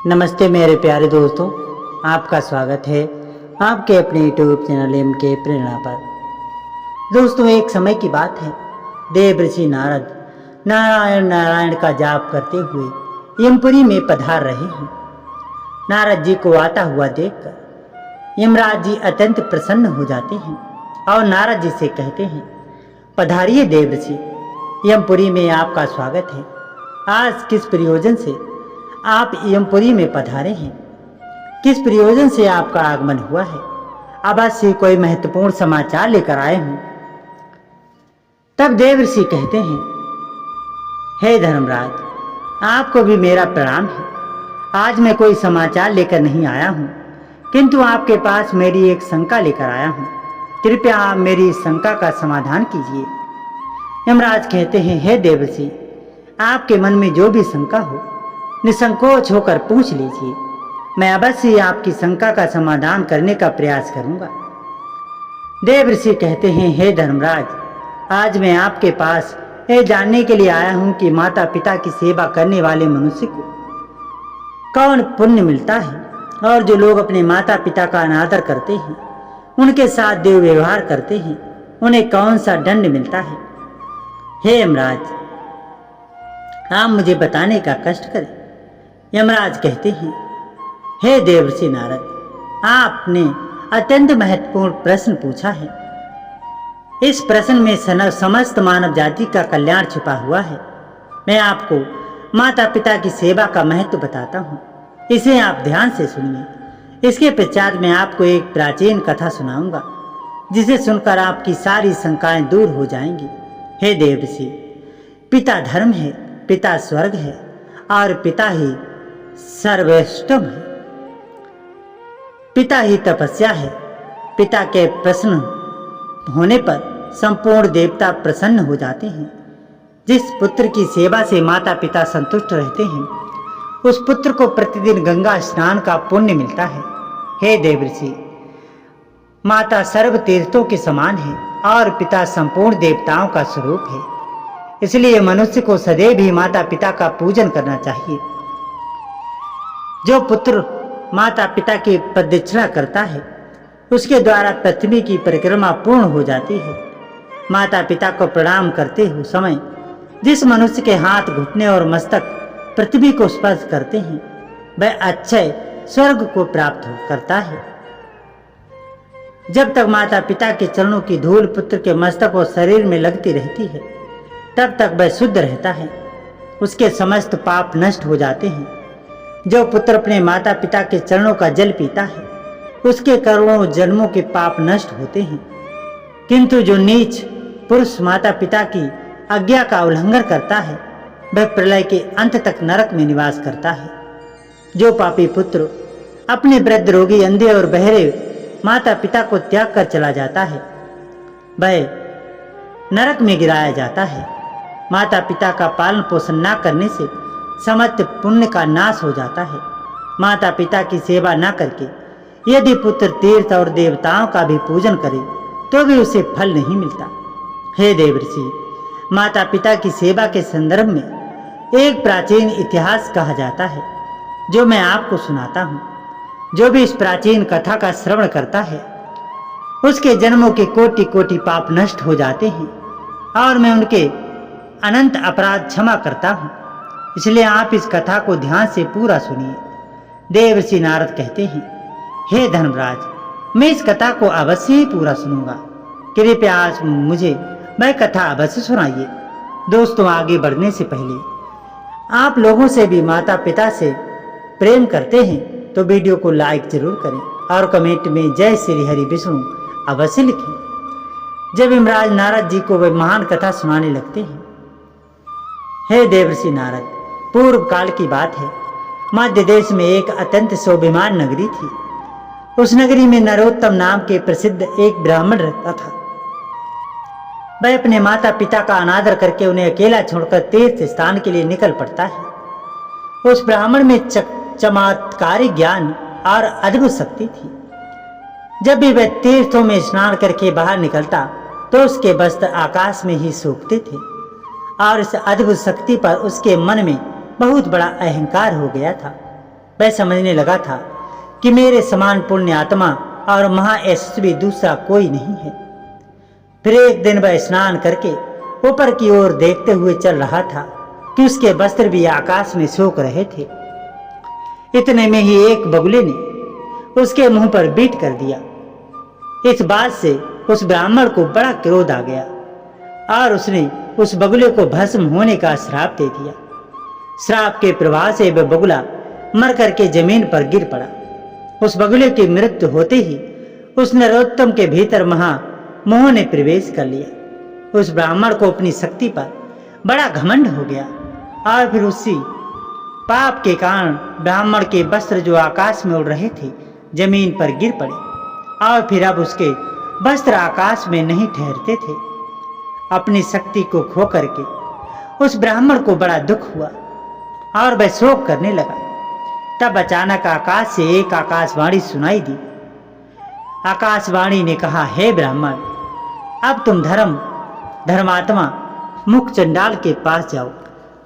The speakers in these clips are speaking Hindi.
नमस्ते मेरे प्यारे दोस्तों, आपका स्वागत है आपके अपने यूट्यूब चैनल एम के प्रेरणा पर। दोस्तों, एक समय की बात है, देव ऋषि नारद नारायण नारायण का जाप करते हुए यमपुरी में पधार रहे हैं। नारद जी को आता हुआ देखकर यमराज जी अत्यंत प्रसन्न हो जाते हैं और नारद जी से कहते हैं, पधारिए देव ऋषि, यमपुरी में आपका स्वागत है। आज किस प्रयोजन से आप यमपुरी में पधारे हैं? किस प्रयोजन से आपका आगमन हुआ है? अवश्य कोई महत्वपूर्ण समाचार लेकर आए हूं। तब देव ऋषि कहते हैं, हे धर्मराज, आपको भी मेरा प्रणाम है। आज मैं कोई समाचार लेकर नहीं आया हूं, किंतु आपके पास मेरी एक शंका लेकर आया हूं। कृपया आप मेरी इस शंका का समाधान कीजिए। यमराज कहते हैं, हे देव ऋषि, आपके मन में जो भी शंका हो निसंकोच होकर पूछ लीजिए। मैं अवश्य आपकी शंका का समाधान करने का प्रयास करूंगा। देव ऋषि कहते हैं, हे धर्मराज, आज मैं आपके पास यह जानने के लिए आया हूं कि माता पिता की सेवा करने वाले मनुष्य को कौन पुण्य मिलता है, और जो लोग अपने माता पिता का अनादर करते हैं, उनके साथ दुर्व्यवहार करते हैं, उन्हें कौन सा दंड मिलता है। हे यमराज, आप मुझे बताने का कष्ट करें। यमराज कहते हैं, हे देवर्षि नारद, आपने अत्यंत महत्वपूर्ण प्रश्न पूछा है। इस प्रश्न में समस्त मानव जाति का कल्याण छिपा हुआ है। मैं आपको माता पिता की सेवा का महत्व बताता हूँ, इसे आप ध्यान से सुनिए। इसके पश्चात मैं आपको एक प्राचीन कथा सुनाऊंगा, जिसे सुनकर आपकी सारी शंकाएं दूर हो जाएंगी। हे देवर्षि, पिता धर्म है, पिता स्वर्ग है और पिता ही सर्वोत्तम है। पिता ही तपस्या है। पिता के प्रसन्न होने पर संपूर्ण देवता प्रसन्न हो जाते हैं। जिस पुत्र की सेवा से माता पिता संतुष्ट रहते हैं, उस पुत्र को प्रतिदिन गंगा स्नान का पुण्य मिलता है। हे देवर्षि, माता सर्व तीर्थों के समान है और पिता संपूर्ण देवताओं का स्वरूप है। इसलिए मनुष्य को सदैव ही माता पिता का पूजन करना चाहिए। जो पुत्र माता पिता की प्रदक्षिणा करता है, उसके द्वारा पृथ्वी की परिक्रमा पूर्ण हो जाती है। माता पिता को प्रणाम करते हुए समय जिस मनुष्य के हाथ, घुटने और मस्तक पृथ्वी को स्पर्श करते हैं, वह अक्षय स्वर्ग को प्राप्त करता है। जब तक माता पिता के चरणों की धूल पुत्र के मस्तक और शरीर में लगती रहती है, तब तक वह शुद्ध रहता है। उसके समस्त पाप नष्ट हो जाते हैं। जो पुत्र अपने माता पिता के चरणों का जल पीता है, उसके करोड़ों जन्मों के पाप नष्ट होते हैं। किंतु जो नीच पुरुष माता पिता की आज्ञा का उल्लंघन करता है, वह प्रलय के अंत तक नरक में निवास करता है। जो पापी पुत्र अपने वृद्ध, रोगी, अंधे और बहरे माता पिता को त्याग कर चला जाता है, वह नरक में गिराया जाता है। माता पिता का पालन पोषण न करने से समस्त पुण्य का नाश हो जाता है। माता पिता की सेवा न करके यदि पुत्र तीर्थ और देवताओं का भी पूजन करे, तो भी उसे फल नहीं मिलता। हे देवर्षि, माता पिता की सेवा के संदर्भ में एक प्राचीन इतिहास कहा जाता है, जो मैं आपको सुनाता हूँ। जो भी इस प्राचीन कथा का श्रवण करता है, उसके जन्मों के कोटि कोटि पाप नष्ट हो जाते हैं और मैं उनके अनंत अपराध क्षमा करता हूँ। इसलिए आप इस कथा को ध्यान से पूरा सुनिए। देवर्षि नारद कहते हैं, हे धर्मराज, मैं इस कथा को अवश्य ही पूरा सुनूंगा। कृपया आज मुझे वह कथा अवश्य सुनाइए। दोस्तों, आगे बढ़ने से पहले आप लोगों से भी माता पिता से प्रेम करते हैं तो वीडियो को लाइक जरूर करें और कमेंट में जय श्री हरि विष्णु अवश्य लिखें। जब यमराज नारद जी को वह महान कथा सुनाने लगते हैं, हे देवर्षि नारद, पूर्व काल की बात है। मध्य देश में एक अत्यंत शोभिमान नगरी थी। उस नगरी में नरोत्तम नाम के प्रसिद्ध एक ब्राह्मण रहता था। वह अपने माता पिता का अनादर करके उन्हें अकेला छोड़कर तीर्थ स्थान के लिए निकल पड़ता है। उस ब्राह्मण में चमत्कारी ज्ञान और अद्भुत शक्ति थी। जब भी वह तीर्थों में स्नान करके बाहर निकलता, तो उसके वस्त्र आकाश में ही सूखते थे और इस अद्भुत शक्ति पर उसके मन में बहुत बड़ा अहंकार हो गया था। वह समझने लगा था कि मेरे समान पुण्य आत्मा और महायशस्वी दूसरा कोई नहीं है। फिर एक दिन वह स्नान करके ऊपर की ओर देखते हुए चल रहा था कि उसके वस्त्र भी आकाश में सूख रहे थे। इतने में ही एक बगुले ने उसके मुंह पर बीट कर दिया। इस बात से उस ब्राह्मण को बड़ा क्रोध आ गया और उसने उस बगुले को भस्म होने का श्राप दे दिया। श्राप के प्रभाव से वह बगुला मर करके जमीन पर गिर पड़ा। उस बगुले की मृत्यु होते ही उस नरोत्तम के भीतर महामोह ने प्रवेश कर लिया। उस ब्राह्मण को अपनी शक्ति पर बड़ा घमंड हो गया और फिर उसी पाप के कारण ब्राह्मण के वस्त्र जो आकाश में उड़ रहे थे जमीन पर गिर पड़े और फिर अब उसके वस्त्र आकाश में नहीं ठहरते थे। अपनी शक्ति को खो करके उस ब्राह्मण को बड़ा दुख हुआ और वह शोक करने लगा। तब अचानक आकाश से एक आकाशवाणी सुनाई दी। आकाशवाणी ने कहा, हे ब्राह्मण, अब तुम धर्मात्मा मुख चंडाल के पास जाओ।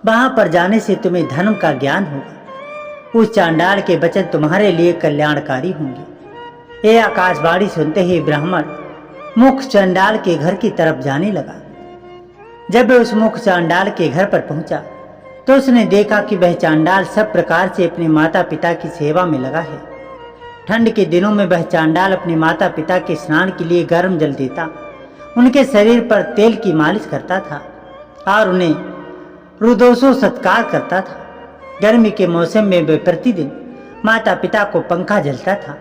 वहां पर जाने से तुम्हें धर्म का ज्ञान होगा। उस चांडाल के वचन तुम्हारे लिए कल्याणकारी होंगे। यह आकाशवाणी सुनते ही ब्राह्मण मुख चंडाल के घर की तरफ जाने लगा। जब वह उस मुख चांडाल के घर पर पहुंचा तो उसने देखा कि वह चांडाल सब प्रकार से अपने माता पिता की सेवा में लगा है। ठंड के दिनों में वह चांडाल अपने माता पिता के स्नान के लिए गर्म जल देता, उनके शरीर पर तेल की मालिश करता था और उन्हें रुदोसो सत्कार करता था। गर्मी के मौसम में वह प्रतिदिन माता पिता को पंखा झलता था।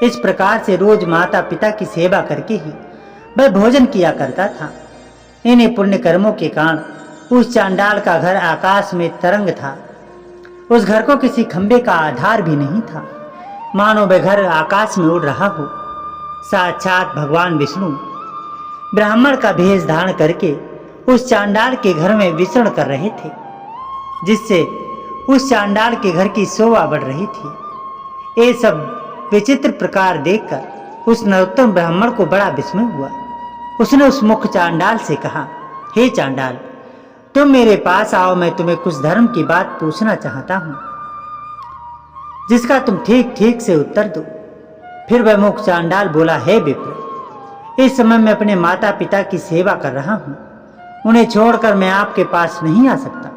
इस प्रकार से रोज माता पिता की सेवा करके ही वह भोजन किया करता था। इन्हीं पुण्य कर्मों के कारण उस चांडाल का घर आकाश में तरंग था। उस घर को किसी खंबे का आधार भी नहीं था, मानो वह घर आकाश में उड़ रहा हो। साक्षात भगवान विष्णु ब्राह्मण का भेष धारण करके उस चांडाल के घर में विचरण कर रहे थे, जिससे उस चांडाल के घर की शोभा बढ़ रही थी। ये सब विचित्र प्रकार देखकर उस नरोत्तम ब्राह्मण को बड़ा विस्मय हुआ। उसने उस मुख चांडाल से कहा, हे चांडाल, तुम मेरे पास आओ, मैं तुम्हें कुछ धर्म की बात पूछना चाहता हूं, जिसका तुम ठीक ठीक से उत्तर दो। फिर वह मुख चांडाल बोला, हे विप्र, इस समय मैं अपने माता पिता की सेवा कर रहा हूं। उन्हें छोड़कर मैं आपके पास नहीं आ सकता।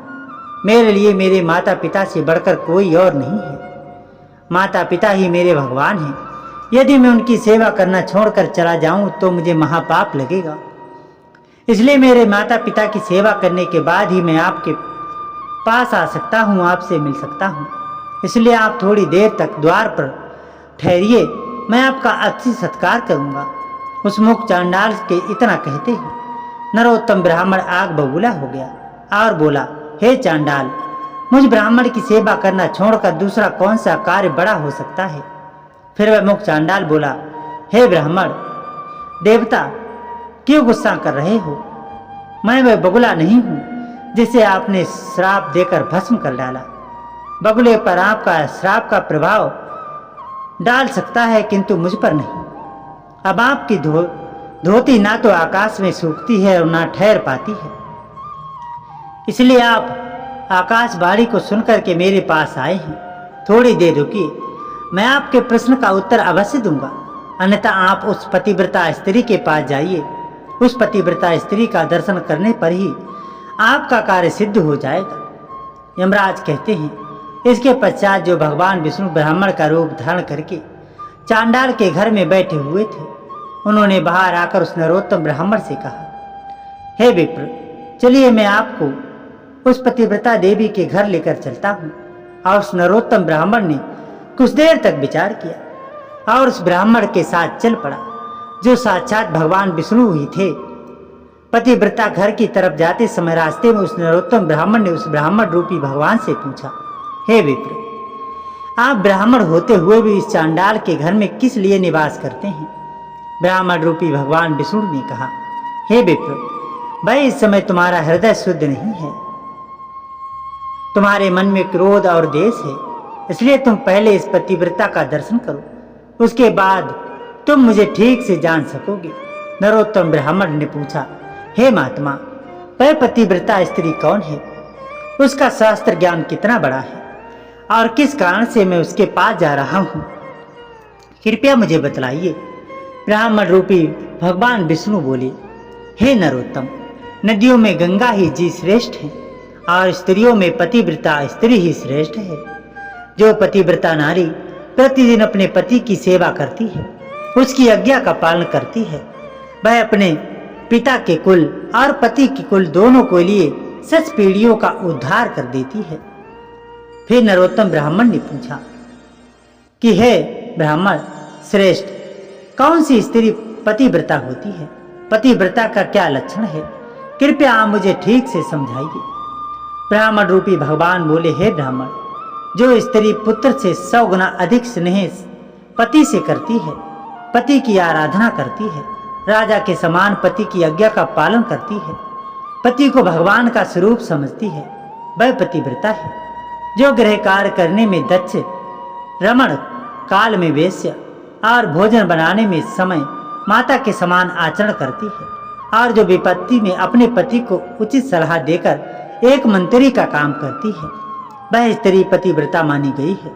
मेरे लिए मेरे माता पिता से बढ़कर कोई और नहीं है। माता पिता ही मेरे भगवान हैं। यदि मैं उनकी सेवा करना छोड़कर चला जाऊं तो मुझे महापाप लगेगा। इसलिए मेरे माता पिता की सेवा करने के बाद ही मैं आपके पास आ सकता हूं, आपसे मिल सकता हूं। इसलिए आप थोड़ी देर तक द्वार पर ठहरिए, मैं आपका अच्छी सत्कार करूंगा। उस मुख चांडाल के इतना कहते ही नरोत्तम ब्राह्मण आग बबूला हो गया और बोला, हे चांडाल, मुझ ब्राह्मण की सेवा करना छोड़कर दूसरा कौन सा कार्य बड़ा हो सकता है। फिर वह मुख चांडाल बोला, हे ब्राह्मण देवता, क्यों गुस्सा कर रहे हो? मैं वह बगुला नहीं हूं जिसे आपने श्राप देकर भस्म कर डाला। बगुले पर आपका श्राप का प्रभाव डाल सकता है, किंतु मुझ पर नहीं। अब आपकी धोती ना तो आकाश में सूखती है और ना ठहर पाती है। इसलिए आप आकाशवाणी को सुनकर के मेरे पास आए हैं। थोड़ी देर रुकिए, मैं आपके प्रश्न का उत्तर अवश्य दूंगा, अन्यथा आप उस पतिव्रता स्त्री के पास जाइए। उस पतिव्रता स्त्री का दर्शन करने पर ही आपका कार्य सिद्ध हो जाएगा। यमराज कहते हैं, इसके पश्चात जो भगवान विष्णु ब्राह्मण का रूप धारण करके चांडाल के घर में बैठे हुए थे, उन्होंने बाहर आकर उस नरोत्तम ब्राह्मण से कहा, हे विप्र, चलिए मैं आपको उस पतिव्रता देवी के घर लेकर चलता हूँ। और उस नरोत्तम ब्राह्मण ने कुछ देर तक विचार किया और उस ब्राह्मण के साथ चल पड़ा, जो साक्षात भगवान विष्णु ही थे। पतिव्रता घर की तरफ जाते समय रास्ते में उस नरोत्तम ब्राह्मण ने उस ब्राह्मण रूपी भगवान से पूछा, हे विप्र, आप ब्राह्मण होते हुए भी इस चांडाल के घर में किस लिए निवास करते हैं? ब्राह्मण रूपी भगवान विष्णु ने कहा, हे विप्र, भाई इस समय तुम्हारा हृदय शुद्ध नहीं है, तुम्हारे मन में क्रोध और देश है। इसलिए तुम पहले इस पतिव्रता का दर्शन करो, उसके बाद तुम मुझे ठीक से जान सकोगे। नरोत्तम ब्राह्मण ने पूछा, हे महात्मा, वह पतिव्रता स्त्री कौन है? उसका शास्त्र ज्ञान कितना बड़ा है और किस कारण से मैं उसके पास जा रहा हूँ, कृपया मुझे बतलाइए। ब्राह्मण रूपी भगवान विष्णु बोले, हे नरोत्तम, नदियों में गंगा ही जी श्रेष्ठ है और स्त्रियों में पतिव्रता स्त्री ही श्रेष्ठ है। जो पतिव्रता नारी प्रतिदिन अपने पति की सेवा करती है, उसकी आज्ञा का पालन करती है, वह अपने पिता के कुल और पति के कुल दोनों के लिए 6 पीढ़ियों का उद्धार कर देती है। फिर नरोत्तम ब्राह्मण ने पूछा कि हे ब्राह्मण श्रेष्ठ, कौन सी स्त्री पतिव्रता होती है? पतिव्रता का क्या लक्षण है? कृपया आप मुझे ठीक से समझाइए। ब्राह्मण रूपी भगवान बोले, हे ब्राह्मण, जो स्त्री पुत्र से 100 गुना अधिक स्नेह पति से करती है, पति की आराधना करती है, राजा के समान पति की आज्ञा का पालन करती है, पति को भगवान का स्वरूप समझती है, वह पतिव्रता है। जो गृह कार्य करने में दक्ष, रमण काल में वेश्या और भोजन बनाने में समय माता के समान आचरण करती है और जो विपत्ति में अपने पति को उचित सलाह देकर एक मंत्री का काम करती है, वह स्त्री पतिव्रता मानी गई है।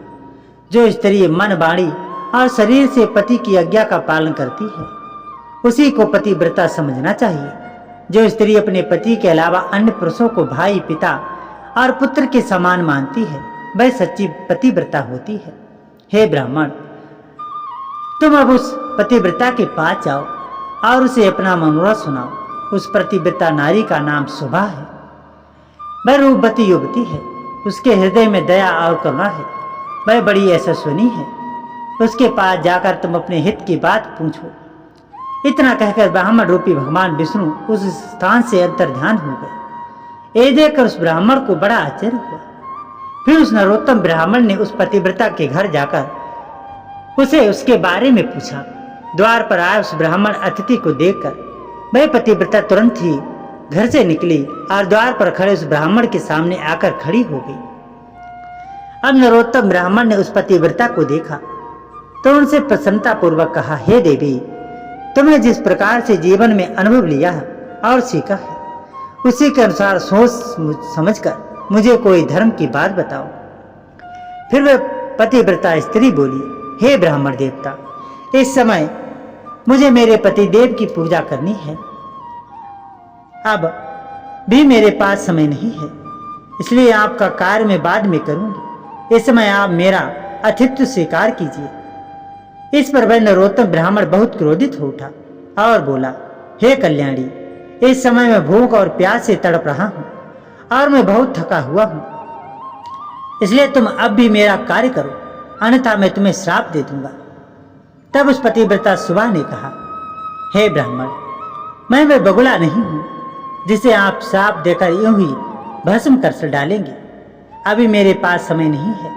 जो स्त्री मन, वाणी और शरीर से पति की आज्ञा का पालन करती है, उसी को पतिव्रता समझना चाहिए। जो स्त्री अपने पति के अलावा अन्य पुरुषों को भाई, पिता और पुत्र के समान मानती है, वह सच्ची पतिव्रता होती है। हे ब्राह्मण, तुम अब उस पतिव्रता के पास जाओ और उसे अपना मनोरथ सुनाओ। उस पतिव्रता नारी का नाम शुभा है, वह रूपवती युवती है, उसके हृदय में दया और करुणा है, वह बड़ी यशस्विनी है। उसके पास जाकर तुम अपने हित की बात पूछो। इतना कहकर ब्राह्मण रूपी भगवान विष्णु उस स्थान से अंतर्ध्यान हो गए। ये देखकर उस ब्राह्मण को बड़ा आश्चर्य हुआ। फिर उस नरोत्तम ब्राह्मण ने उस पतिव्रता के घर जाकर उसे उसके बारे में पूछा। द्वार पर आए उस ब्राह्मण अतिथि को देखकर वह पतिव्रता तुरंत ही घर से निकली और द्वार पर खड़े उस ब्राह्मण के सामने आकर खड़ी हो गई। अब नरोत्तम ब्राह्मण ने उस पतिव्रता को देखा तो उनसे प्रसन्नता पूर्वक कहा, हे देवी, तुमने जिस प्रकार से जीवन में अनुभव लिया है और सीखा है, उसी के अनुसार सोच समझकर मुझे कोई धर्म की बात बताओ। फिर वह पतिव्रता स्त्री बोली, हे ब्राह्मण देवता, इस समय मुझे मेरे पति देव की पूजा करनी है। अब भी मेरे पास समय नहीं है, इसलिए आपका कार्य मैं बाद में करूंगी। इस समय आप मेरा आतिथ्य स्वीकार कीजिए। इस पर वह नरोत्तम ब्राह्मण बहुत क्रोधित हो उठा और बोला, हे कल्याणी, इस समय मैं भूख और प्यास से तड़प रहा हूं और मैं बहुत थका हुआ हूं, इसलिए तुम अब भी मेरा कार्य करो, अन्यथा मैं तुम्हें श्राप दे दूंगा। तब उस पतिव्रता सुबह ने कहा, हे ब्राह्मण, मैं वह बगुला नहीं हूं जिसे आप श्राप देकर यूं ही भस्म कर डालेंगे। अभी मेरे पास समय नहीं है,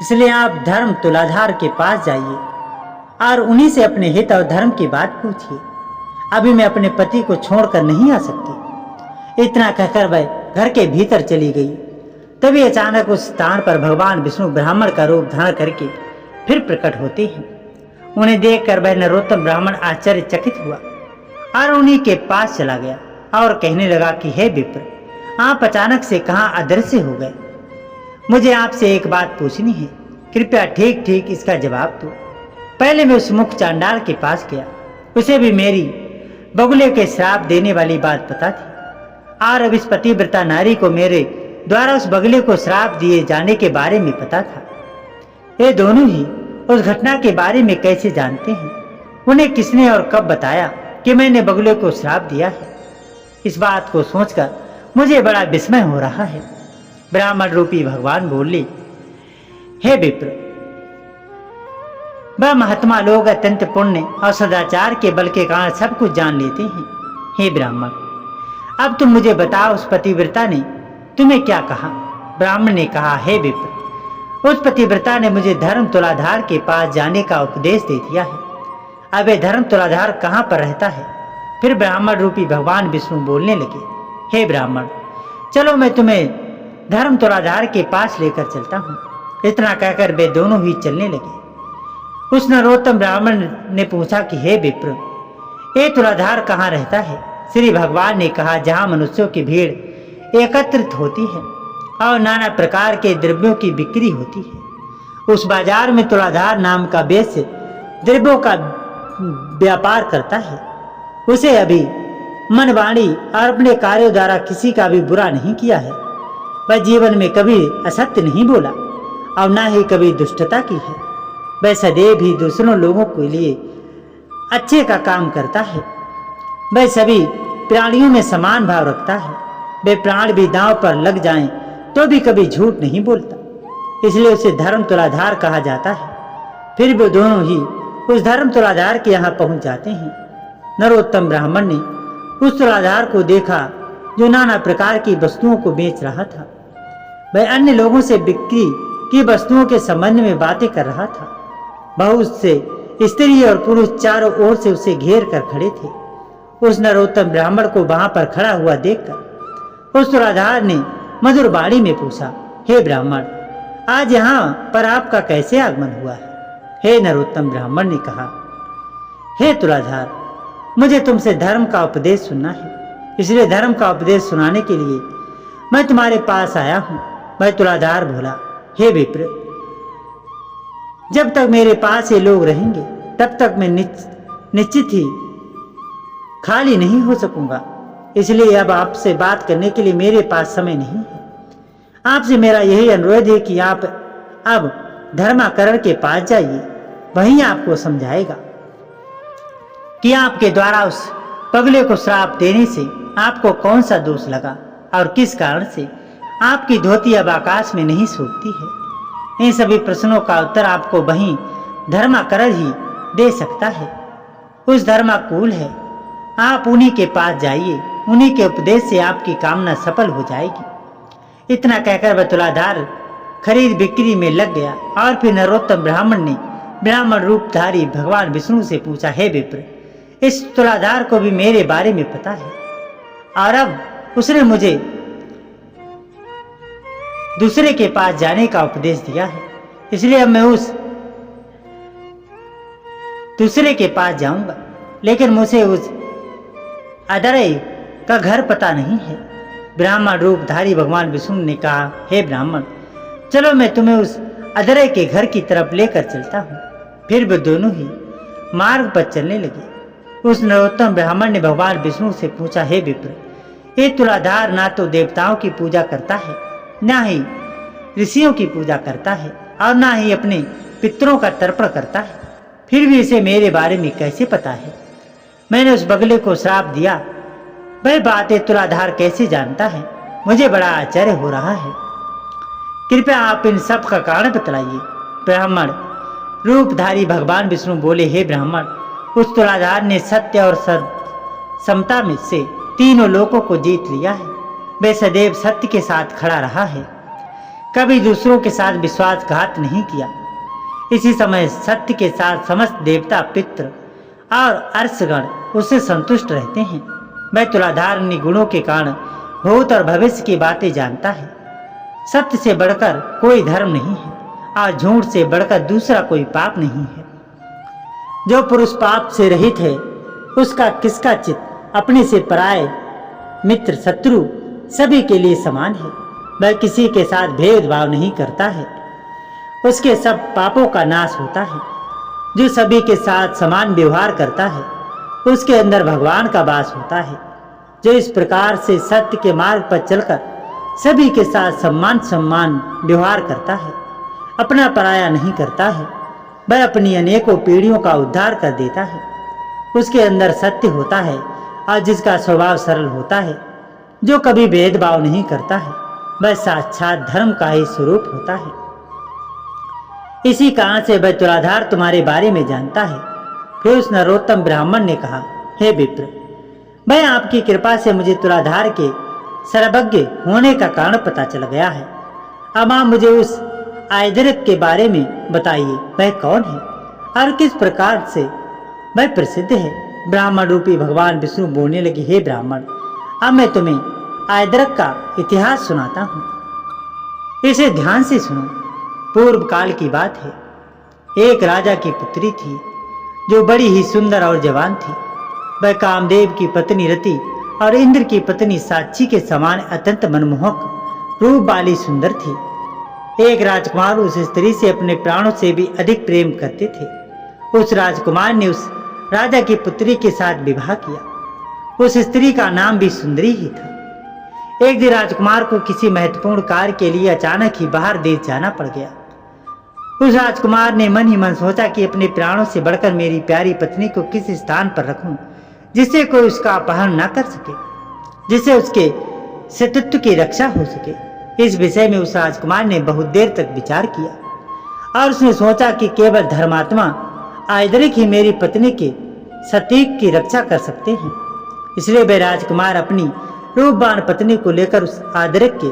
इसलिए आप धर्म तुलाधार के पास जाइए और उन्हीं से अपने हित और धर्म की बात पूछिए। अभी मैं अपने पति को छोड़कर नहीं आ सकती। इतना कहकर वह घर के भीतर चली गई। तभी अचानक उस स्थान पर भगवान विष्णु ब्राह्मण का रूप धारण करके फिर प्रकट होते हैं। उन्हें देखकर वह नरोत्तम ब्राह्मण आश्चर्यचकित हुआ और उन्हीं के पास चला गया और कहने लगा कि हे विप्र, आप अचानक से कहाँ अदृश्य हो गए? मुझे आपसे एक बात पूछनी है, कृपया ठीक ठीक इसका जवाब दो। पहले मैं उस मुख चांडाल के पास गया, उसे भी मेरी बगुले के श्राप देने वाली बात पता थी और अब इस पतिव्रता नारी को मेरे द्वारा उस बगुले को श्राप दिए जाने के बारे में पता था। ये दोनों ही उस घटना के बारे में कैसे जानते हैं? उन्हें किसने और कब बताया कि मैंने बगुले को श्राप दिया है? इस बात को सोचकर मुझे बड़ा विस्मय हो रहा है। ब्राह्मण रूपी भगवान बोले, हे विप्र, वह महात्मा लोग अत्यंत पुण्य और सदाचार के बल के कारण सब कुछ जान लेते हैं। हे ब्राह्मण, अब तुम मुझे बताओ, उस पतिव्रता ने तुम्हें क्या कहा? ब्राह्मण ने कहा, हे विप्र, उस पतिव्रता ने मुझे धर्म तुलाधार के पास जाने का उपदेश दे दिया है। अब ये धर्म तुलाधार कहाँ पर रहता है? फिर ब्राह्मण रूपी भगवान विष्णु बोलने लगे, हे ब्राह्मण, चलो मैं तुम्हें धर्म तुलाधार के पास लेकर चलता हूँ। इतना कहकर वे दोनों ही चलने लगे। उस नरोत्तम ब्राह्मण ने पूछा कि हे विप्र, ये तुलाधार कहाँ रहता है? श्री भगवान ने कहा, जहाँ मनुष्यों की भीड़ एकत्रित होती है और नाना प्रकार के द्रव्यों की बिक्री होती है। उस बाजार में तुलाधार नाम का वैश्य द्रव्यों का व्यापार करता है। उसे अभी मन, वाणी और अपने कार्यों द्वारा किसी का भी बुरा नहीं किया है। वह जीवन में कभी असत्य नहीं बोला और न ही कभी दुष्टता की है। वह सदैव ही दूसरों लोगों के लिए अच्छे का काम करता है। वह सभी प्राणियों में समान भाव रखता है। वे प्राण भी दांव पर लग जाएं तो भी कभी झूठ नहीं बोलता, इसलिए उसे धर्म तुलाधार कहा जाता है। फिर वे दोनों ही उस धर्म तुलाधार के यहाँ पहुंच जाते हैं। नरोत्तम ब्राह्मण ने उस तुलाधार को देखा जो नाना प्रकार की वस्तुओं को बेच रहा था। वह अन्य लोगों से बिक्री की वस्तुओं के संबंध में बातें कर रहा था। बहुत से स्त्री और पुरुष चारों ओर से उसे घेर कर खड़े थे। उस नरोत्तम ब्राह्मण को वहां पर खड़ा हुआ देखकर उस तुलाधार ने मधुर वाणी में पूछा, हे ब्राह्मण, आज यहाँ पर आपका कैसे आगमन हुआ है? हे नरोत्तम ब्राह्मण ने कहा, हे तुलाधार, मुझे तुमसे धर्म का उपदेश सुनना है, इसलिए धर्म का उपदेश सुनाने के लिए मैं तुम्हारे पास आया हूँ। वह तुलाधार बोला, हे विप्र, जब तक मेरे पास ये लोग रहेंगे तब तक मैं निश्चित ही खाली नहीं हो सकूंगा, इसलिए अब आपसे बात करने के लिए मेरे पास समय नहीं है। आपसे मेरा यही अनुरोध है कि आप अब धर्माकरण के पास जाइए, वहीं आपको समझाएगा कि आपके द्वारा उस पगले को श्राप देने से आपको कौन सा दोष लगा और किस कारण से आपकी धोती अब आकाश में नहीं सूखती है। इन सभी प्रश्नों का उत्तर आपको वहीं धर्माकरण ही दे सकता है। उस धर्माकूल है, आप उन्हीं के पास जाइए, उन्हीं के उपदेश से आपकी कामना सफल हो जाएगी। इतना कहकर वह तुलाधार खरीद बिक्री में लग गया और फिर नरोत्तम ब्राह्मण ने ब्राह्मण रूपधारी भगवान विष्णु से पूछा, हे विप्र, इस तुलाधार को भी मेरे बारे में पता है और अब उसने मुझे दूसरे के पास जाने का उपदेश दिया है, इसलिए अब मैं उस दूसरे के पास जाऊंगा, लेकिन मुझे उस अदरई का घर पता नहीं है। ब्राह्मण रूपधारी भगवान विष्णु ने कहा, हे ब्राह्मण, चलो मैं तुम्हें उस अदरई के घर की तरफ लेकर चलता हूँ। फिर वे दोनों ही मार्ग पर चलने लगे। उस नरोत्तम ब्राह्मण ने भगवान विष्णु से पूछा, हे विप्र, ये तुलाधार ना तो देवताओं की पूजा करता है, ना ही ऋषियों की पूजा करता है और ना ही अपने पितरों का तर्पण करता है, फिर भी इसे मेरे बारे में कैसे पता है? मैंने उस बगले को श्राप दिया, वह बातें तुलाधार कैसे जानता है? मुझे बड़ा आश्चर्य हो रहा है। कृपया आप इन सब का कारण बतलाइए। ब्राह्मण रूपधारी भगवान विष्णु बोले, हे ब्राह्मण, उस तुलाधार ने सत्य और समता में से तीनों लोकों को जीत लिया है। वह सदैव सत्य के साथ खड़ा रहा है, कभी दूसरों के साथ विश्वासघात नहीं किया। इसी समय सत्य के साथ समस्त देवता, पितृ और अर्षगण उससे संतुष्ट रहते हैं। वह तुलाधार इन गुणों के कारण भूत और भविष्य की बातें जानता है। सत्य से बढ़कर कोई धर्म नहीं है और झूठ से बढ़कर दूसरा कोई पाप नहीं है। जो पुरुष पाप से रहित है, उसका किसका चित्त अपने से पराये मित्र शत्रु सभी के लिए समान है। वह किसी के साथ भेदभाव नहीं करता है, उसके सब पापों का नाश होता है। जो सभी के साथ समान व्यवहार करता है, उसके अंदर भगवान का वास होता है। जो इस प्रकार से सत्य के मार्ग पर चलकर सभी के साथ सम्मान व्यवहार करता है, अपना पराया नहीं करता है, वह अपनी अनेकों पीढ़ियों का उद्धार कर देता है। उसके अंदर सत्य होता है और जिसका स्वभाव सरल होता है, जो कभी भेदभाव नहीं करता है, वह साक्षात धर्म का ही स्वरूप होता है। इसी कारण से वह तुलाधार तुम्हारे बारे में जानता है। फिर उस नरोत्तम ब्राह्मण ने कहा, हे विप्र, मैं आपकी कृपा से मुझे तुलाधार के सर्वज्ञ होने का कारण पता चल गया है। अब आप मुझे उस आयदरक के बारे में बताइए, वह कौन है और किस प्रकार से वह प्रसिद्ध है। ब्राह्मण रूपी भगवान विष्णु बोलने लगे, हे ब्राह्मण, अब मैं तुम्हें आयदरक का इतिहास सुनाता हूँ, इसे ध्यान से सुनो। पूर्व काल की बात है। एक राजा की पुत्री थी जो बड़ी ही सुंदर और जवान थी। वह कामदेव की पत्नी रति और इंद्र की पत्नी साक्षी के समान अत्यंत मनमोहक रूप वाली सुंदर थी। एक राजकुमार उस स्त्री से अपने प्राणों से भी अधिक प्रेम करते थे। उस राजकुमार ने उस राजा की पुत्री के साथ विवाह किया। उस स्त्री का नाम भी सुंदरी ही था। एक दिन राजकुमार को किसी महत्वपूर्ण कार्य के लिए अचानक ही बाहर देश जाना पड़ गया। उस राजकुमार ने मन ही मन सोचा कि अपने प्राणों से बढ़कर मेरी प्यारी पत्नी को किस स्थान पर रखूं जिससे कोई उसका अपहरण न कर सके, जिससे उसके सतीत्व की रक्षा हो सके। इस विषय में उस राजकुमार ने बहुत देर तक विचार किया और उसने सोचा कि केवल धर्मात्मा आयदरिक ही मेरी पत्नी के सतीत्व की रक्षा कर सकते हैं। इसलिए वे राजकुमार अपनी रूपवान पत्नी को लेकर उस आयदरिक के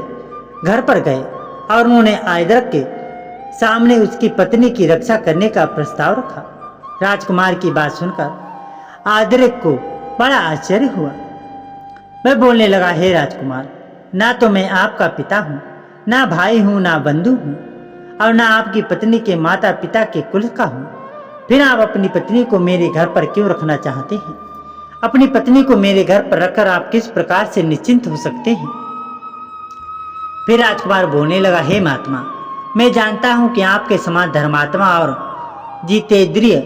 घर पर गए और उन्होंने आयदरिक के सामने उसकी पत्नी की रक्षा करने का प्रस्ताव रखा। राजकुमार की बात सुनकर आयदरिक को बड़ा आश्चर्य हुआ। वह बोलने लगा, हे राजकुमार, ना तो मैं आपका पिता हूँ, ना भाई हूँ, ना बंधु हूँ और ना आपकी पत्नी के माता पिता के कुल का हूँ। फिर आप अपनी पत्नी को मेरे घर पर क्यों रखना चाहते हैं? अपनी पत्नी को मेरे घर पर रखकर आप किस प्रकार से निश्चिंत हो सकते हैं? फिर राजकुमार बोलने लगा, हे महात्मा, मैं जानता हूँ कि आपके समान धर्मात्मा और जितेंद्रिय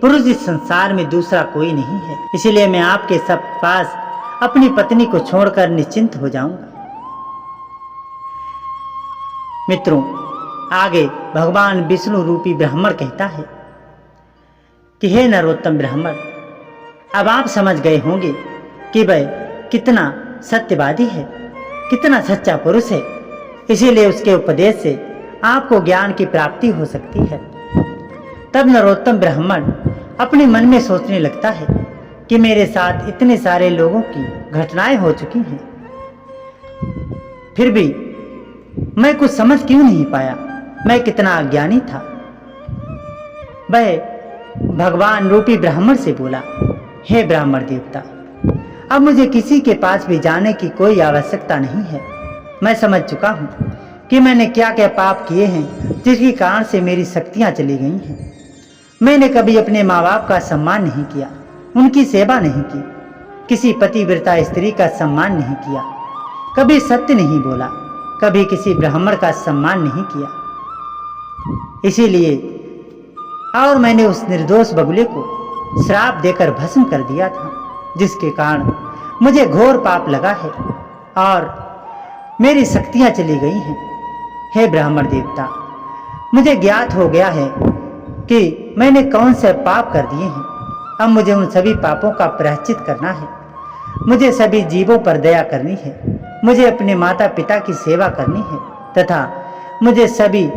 पुरुष इस संसार में दूसरा कोई नहीं है। इसलिए मैं आपके सब पास अपनी पत्नी को छोड़कर निश्चिंत हो जाऊंगा। मित्रों, आगे भगवान विष्णु रूपी ब्राह्मण कहता है कि हे नरोत्तम ब्राह्मण, अब आप समझ गए होंगे कि वह कितना सत्यवादी है, कितना सच्चा पुरुष है। इसीलिए उसके उपदेश से आपको ज्ञान की प्राप्ति हो सकती है। तब नरोत्तम ब्राह्मण अपने मन में सोचने लगता है कि मेरे साथ इतने सारे लोगों की घटनाएं हो चुकी हैं, फिर भी मैं कुछ समझ क्यों नहीं पाया, मैं कितना अज्ञानी था। वह भगवान रूपी ब्राह्मण से बोला, हे ब्राह्मण देवता, अब मुझे किसी के पास भी जाने की कोई आवश्यकता नहीं है। मैं समझ चुका हूँ कि मैंने क्या क्या पाप किए हैं जिसके कारण से मेरी शक्तियाँ चली गई हैं। मैंने कभी अपने माँ बाप का सम्मान नहीं किया, उनकी सेवा नहीं की, किसी पतिव्रता स्त्री का सम्मान नहीं किया, कभी सत्य नहीं बोला, कभी किसी ब्राह्मण का सम्मान नहीं किया। इसीलिए और मैंने उस निर्दोष बगुले को श्राप देकर भस्म कर दिया था, जिसके कारण मुझे घोर पाप लगा है और मेरी शक्तियां चली गई हैं। हे ब्राह्मण देवता, मुझे ज्ञात हो गया है कि मैंने कौन से पाप कर दिए हैं। अब मुझे उन सभी पापों का प्रायश्चित करना है। मुझे सभी जीवों पर दया करनी है, मुझे अपने माता पिता की सेवा करनी है तथा मुझे सभी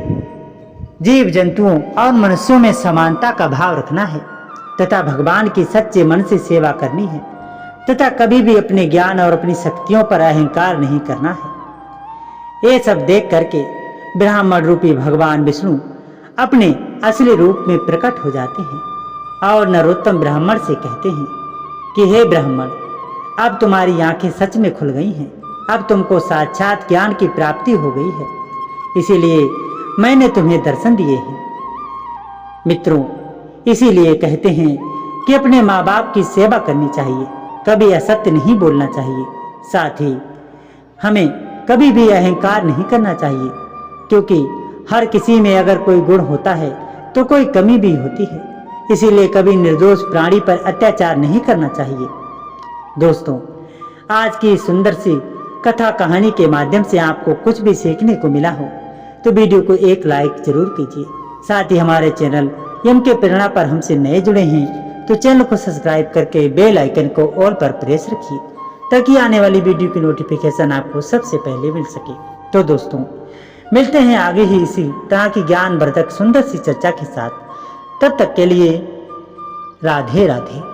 जीव जंतुओं और मनुष्यों में समानता का भाव रखना है तथा भगवान की सच्चे मन से सेवा करनी है तथा कभी भी अपने ज्ञान और अपनी शक्तियों पर अहंकार नहीं करना है। ये सब देख करके ब्राह्मण रूपी भगवान विष्णु अपने असली रूप में प्रकट हो जाते हैं और नरोत्तम ब्राह्मण से कहते हैं कि हे ब्राह्मण, अब तुम्हारी आंखें सच में खुल गई हैं, अब तुमको साक्षात ज्ञान की प्राप्ति हो गई है, इसीलिए मैंने तुम्हें दर्शन दिए हैं। मित्रों, इसीलिए कहते हैं कि अपने माँ बाप की सेवा करनी चाहिए, कभी असत्य नहीं बोलना चाहिए, साथ ही हमें कभी भी अहंकार नहीं करना चाहिए, क्योंकि हर किसी में अगर कोई गुण होता है तो कोई कमी भी होती है। इसीलिए कभी निर्दोष प्राणी पर अत्याचार नहीं करना चाहिए। दोस्तों, आज की सुंदर सी कथा कहानी के माध्यम से आपको कुछ भी सीखने को मिला हो तो वीडियो को एक लाइक जरूर कीजिए। साथ ही हमारे चैनल यम के प्रेरणा पर हमसे नए जुड़े हैं तो चैनल को सब्सक्राइब करके बेल आइकन को ऑल पर प्रेस रखिए ताकि आने वाली वीडियो की नोटिफिकेशन आपको सबसे पहले मिल सके। तो दोस्तों, मिलते हैं आगे ही इसी तरह की ज्ञानवर्धक सुंदर सी चर्चा के साथ। तब तक के लिए राधे राधे।